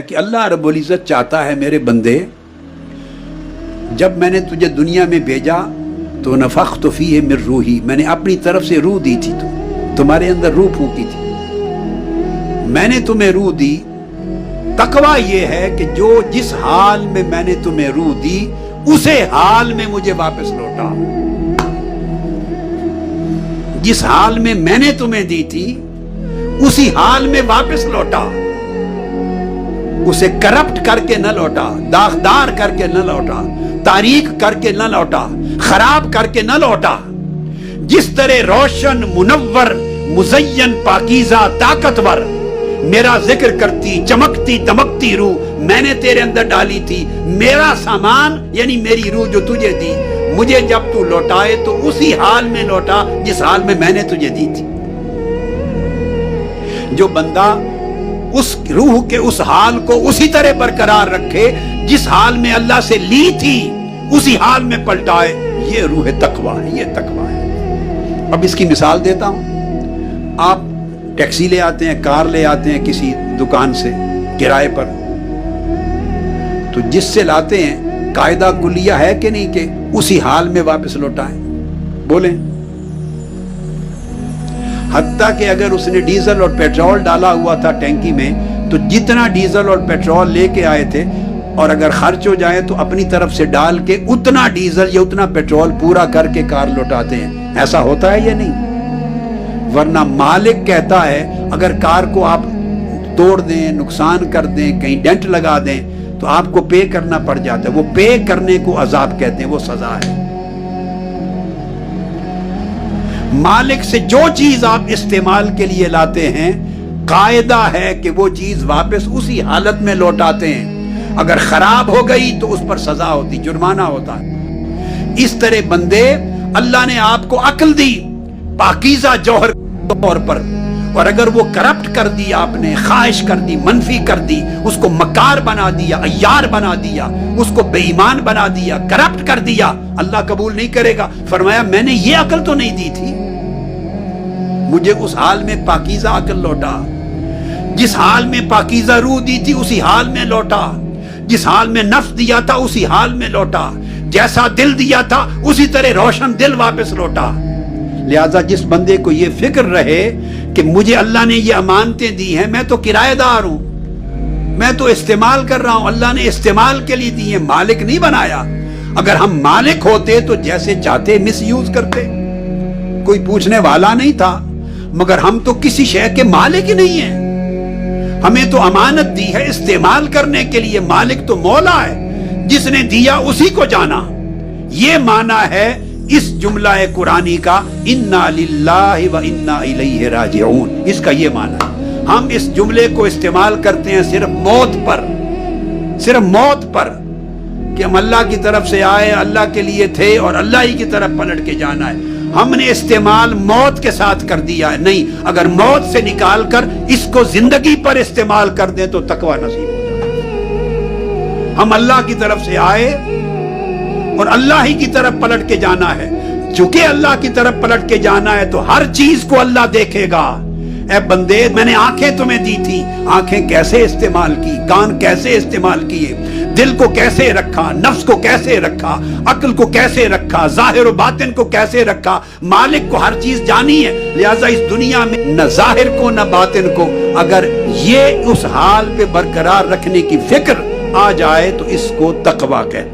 کہ اللہ رب العزت چاہتا ہے میرے بندے، جب میں نے تجھے دنیا میں بھیجا تو نفخت فیہ من روحی، میں نے اپنی طرف سے روح دی تھی، تمہارے اندر روح پھونکی تھی، میں نے تمہیں روح دی۔ تقویٰ یہ ہے کہ جو جس حال میں نے تمہیں روح دی اسے حال میں مجھے واپس لوٹا، جس حال میں نے تمہیں دی تھی اسی حال میں واپس لوٹا، اسے کرپٹ کر کے نہ لوٹا، داغدار کر کے نہ لوٹا، تاریک کر کے نہ لوٹا، خراب کر کے نہ لوٹا۔ جس طرح روشن، منور، مزین، پاکیزہ، طاقتور میرا ذکر کرتی، چمکتی دمکتی روح میں نے تیرے اندر ڈالی تھی، میرا سامان یعنی میری روح جو تجھے دی، مجھے جب تو لوٹائے تو اسی حال میں لوٹا جس حال میں نے تجھے دی تھی۔ جو بندہ اس روح کے اس حال کو اسی طرح برقرار رکھے جس حال میں اللہ سے لی تھی اسی حال میں پلٹائے، یہ روح تقویٰ ہے، یہ تقویٰ ہے۔ اب اس کی مثال دیتا ہوں۔ آپ ٹیکسی لے آتے ہیں، کار لے آتے ہیں کسی دکان سے کرائے پر، تو جس سے لاتے ہیں قاعدہ کلیہ ہے کہ نہیں کہ اسی حال میں واپس لوٹائیں؟ بولیں۔ حتیٰ کہ اگر اس نے ڈیزل اور پیٹرول ڈالا ہوا تھا ٹینکی میں تو جتنا ڈیزل اور پیٹرول لے کے آئے تھے اور اگر خرچ ہو جائے تو اپنی طرف سے ڈال کے اتنا ڈیزل یا اتنا پیٹرول پورا کر کے کار لوٹاتے ہیں۔ ایسا ہوتا ہے یا نہیں؟ ورنہ مالک کہتا ہے اگر کار کو آپ توڑ دیں، نقصان کر دیں، کہیں ڈینٹ لگا دیں تو آپ کو پے کرنا پڑ جاتا ہے۔ وہ پے کرنے کو عذاب کہتے ہیں، وہ سزا ہے۔ مالک سے جو چیز آپ استعمال کے لیے لاتے ہیں قاعدہ ہے کہ وہ چیز واپس اسی حالت میں لوٹاتے ہیں، اگر خراب ہو گئی تو اس پر سزا ہوتی، جرمانہ ہوتا ہے۔ اس طرح بندے اللہ نے آپ کو عقل دی پاکیزہ جوہر کے طور پر، اور اگر وہ کرپٹ کر دی، آپ نے خواہش کر دی، منفی کر دی، اس کو مکار بنا دیا، عیار بنا دیا، اس کو بے ایمان بنا دیا، کرپٹ کر دیا، اللہ قبول نہیں کرے گا۔ فرمایا میں نے یہ عقل تو نہیں دی تھی، مجھے اس حال میں پاکیزہ عقل لوٹا، جس حال میں پاکیزہ روح دی تھی اسی حال میں لوٹا، جس حال میں نفس دیا تھا اسی حال میں لوٹا، جیسا دل دیا تھا اسی طرح روشن دل واپس لوٹا۔ لہذا جس بندے کو یہ فکر رہے کہ مجھے اللہ نے یہ امانتیں دی ہیں، میں تو کرایہ دار ہوں، میں تو استعمال کر رہا ہوں، اللہ نے استعمال کے لیے دی ہیں، مالک نہیں بنایا۔ اگر ہم مالک ہوتے تو جیسے چاہتے مس یوز کرتے، کوئی پوچھنے والا نہیں تھا، مگر ہم تو کسی شے کے مالک ہی نہیں ہیں، ہمیں تو امانت دی ہے استعمال کرنے کے لیے، مالک تو مولا ہے، جس نے دیا اسی کو جانا۔ یہ معنی ہے اس جملہ قرآنی کا انا للہ و انا الیہ راجعون، اس کا یہ معنی ہے۔ ہم اس جملے کو استعمال کرتے ہیں صرف موت پر، صرف موت پر، کہ ہم اللہ کی طرف سے آئے، اللہ کے لیے تھے اور اللہ ہی کی طرف پلٹ کے جانا ہے۔ ہم نے استعمال موت کے ساتھ کر دیا ہے، نہیں، اگر موت سے نکال کر اس کو زندگی پر استعمال کر دیں تو تقویٰ نصیب ہو جائے۔ ہم اللہ کی طرف سے آئے اور اللہ ہی کی طرف پلٹ کے جانا ہے، چونکہ اللہ کی طرف پلٹ کے جانا ہے تو ہر چیز کو اللہ دیکھے گا۔ اے بندے میں نے آنکھیں تمہیں دی تھی، آنکھیں کیسے استعمال کی، کان کیسے استعمال کیے، دل کو کیسے رکھا، نفس کو کیسے رکھا، عقل کو کیسے رکھا، ظاہر و باطن کو کیسے رکھا۔ مالک کو ہر چیز جانی ہے، لہٰذا اس دنیا میں نہ ظاہر کو نہ باطن کو اگر یہ اس حال پہ برقرار رکھنے کی فکر آ جائے تو اس کو تقویٰ کہتے ہیں۔